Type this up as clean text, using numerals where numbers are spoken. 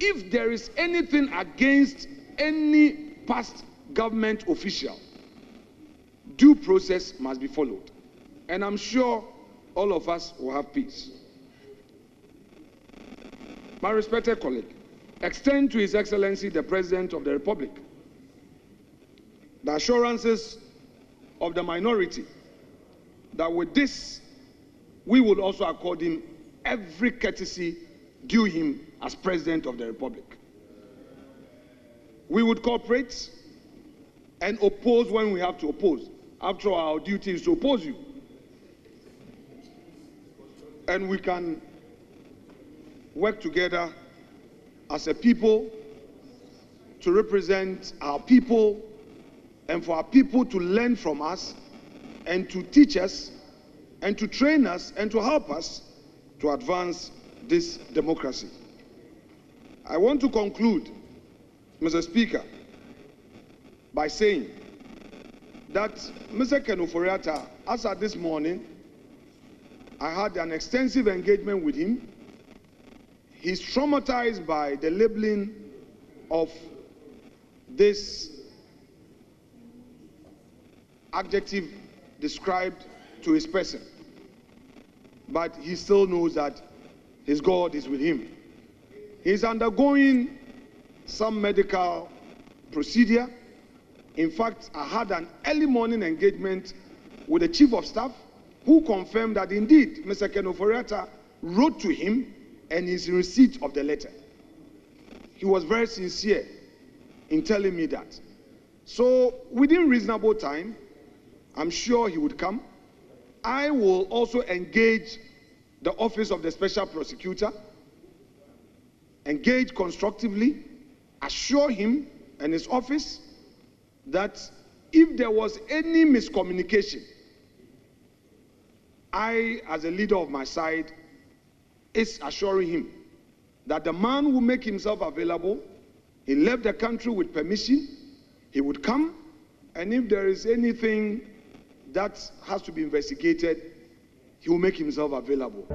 if there is anything against any past government official, due process must be followed. And I'm sure all of us will have peace. My respected colleague, extend to His Excellency the President of the Republic the assurances of the minority that with this, we will also accord him every courtesy due him as President of the Republic. We would cooperate and oppose when we have to oppose. After all, our duty is to oppose you. And we can work together as a people to represent our people and for our people to learn from us and to teach us and to train us and to help us to advance this democracy. I want to conclude, Mr. Speaker, by saying that Mr. Ken Ofori-Atta, as at this morning, I had an extensive engagement with him. He's traumatized by the labeling of this adjective described to his person. But he still knows that his God is with him. He's undergoing some medical procedure. In fact, I had an early morning engagement with the Chief of Staff who confirmed that indeed Mr. Ken Ofori-Atta wrote to him and is in receipt of the letter. He was very sincere in telling me that. So within reasonable time, I'm sure he would come. I will also engage the Office of the Special Prosecutor, engage constructively, assure him and his office that if there was any miscommunication, I, as a leader of my side, is assuring him that the man will make himself available. He left the country with permission. He would come, and if there is anything that has to be investigated, he will make himself available.